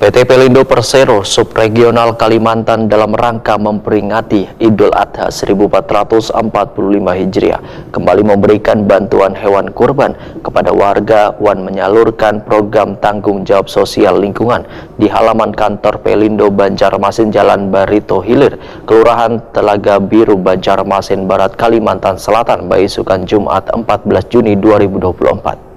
PT Pelindo Persero Subregional Kalimantan dalam rangka memperingati Idul Adha 1445 Hijriah kembali memberikan bantuan hewan kurban kepada warga dan menyalurkan program tanggung jawab sosial lingkungan di halaman kantor Pelindo Banjarmasin Jalan Barito Hilir, Kelurahan Telaga Biru Banjarmasin Barat Kalimantan Selatan, Baisukan Jumat 14 Juni 2024.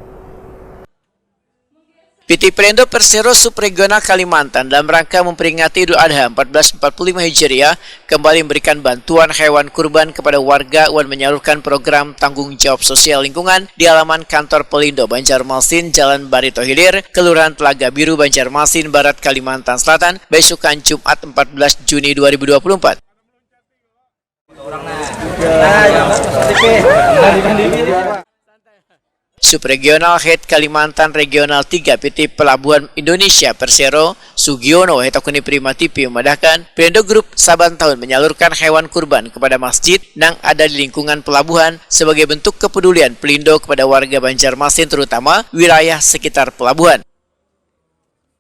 PT Pelindo Persero Subregional Kalimantan dalam rangka memperingati Idul Adha 1445 Hijriah kembali memberikan bantuan hewan kurban kepada warga dan menyalurkan program tanggung jawab sosial lingkungan di halaman kantor Pelindo Banjarmasin Jalan Barito Hilir, Kelurahan Telaga Biru Banjarmasin Barat Kalimantan Selatan, Baisukan Jumat 14 Juni 2024. Subregional Head Kalimantan Regional 3 PT Pelabuhan Indonesia Persero Sugiono Hetakuni Prima TV memadahkan Pelindo Group saban tahun menyalurkan hewan kurban kepada masjid yang ada di lingkungan pelabuhan sebagai bentuk kepedulian Pelindo kepada warga Banjarmasin terutama wilayah sekitar pelabuhan.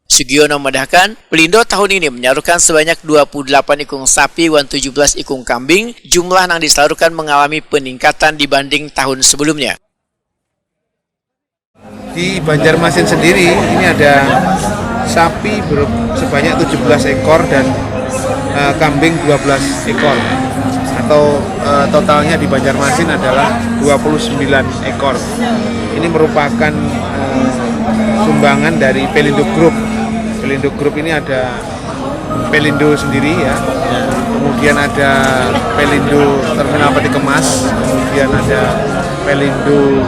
Sugiono memadahkan Pelindo tahun ini menyalurkan sebanyak 28 ikung sapi dan 17 ikung kambing, jumlah yang disalurkan mengalami peningkatan dibanding tahun sebelumnya. Di Banjarmasin sendiri ini ada sapi sebanyak 17 ekor dan kambing 12 ekor, atau totalnya di Banjarmasin adalah 29 ekor. Ini merupakan sumbangan dari Pelindo Group. Pelindo Group ini ada Pelindo sendiri ya, kemudian ada Pelindo Terminal Peti Kemas, kemudian ada Pelindo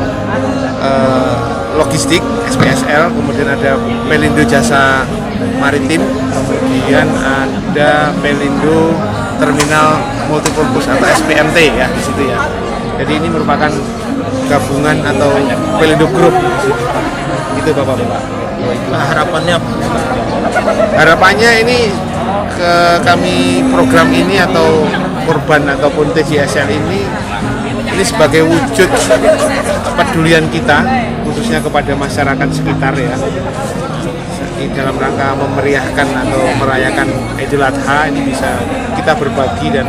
Logistik SPSL, kemudian ada Pelindo Jasa Maritim, kemudian ada Pelindo Terminal Multipurpose atau SPMT ya di situ ya. Jadi ini merupakan gabungan atau Pelindo Group. Itu Bapak-bapak. Nah, harapannya apa? Harapannya ini kami program ini atau kurban ataupun TJSL ini sebagai wujud kepedulian kita khususnya kepada masyarakat sekitar ya, dalam rangka memeriahkan atau merayakan Idul Adha ini bisa kita berbagi dan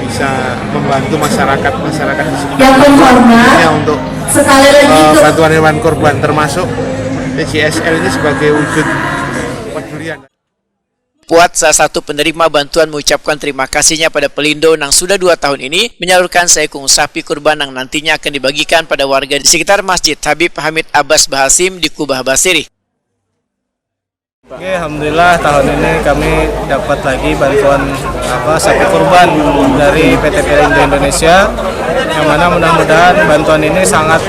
bisa membantu masyarakat di sekitar untuk bantuan hewan kurban, termasuk TJSL ini sebagai wujud kepedulian. Puat, salah satu penerima bantuan, mengucapkan terima kasihnya pada Pelindo yang sudah 2 tahun ini menyalurkan seekor sapi kurban yang nantinya akan dibagikan pada warga di sekitar Masjid Habib Hamid Abbas Bahasim di Kubah Basiri. Oke, alhamdulillah tahun ini kami dapat lagi bantuan sapi kurban dari PT Pelindo Indonesia, yang mana mudah-mudahan bantuan ini sangat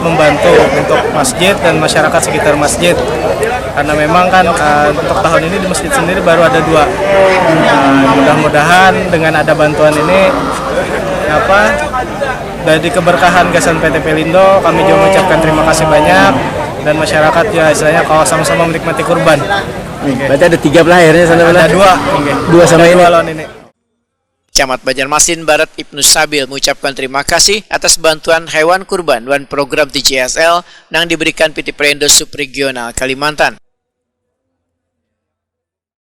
membantu untuk masjid dan masyarakat sekitar masjid. Karena memang kan untuk tahun ini di masjid sendiri baru ada 2. Mudah-mudahan dengan ada bantuan ini dari keberkahan gasan PT Pelindo, kami juga mengucapkan terima kasih banyak, dan masyarakat ya istilahnya kalau sama-sama menikmati kurban. Berarti ada 3 belah akhirnya sana. Ada 2 sama ini. Camat Banjarmasin Barat Ibnu Sabil mengucapkan terima kasih atas bantuan hewan kurban dan program TJSL yang diberikan PT Pelindo Subregional Kalimantan.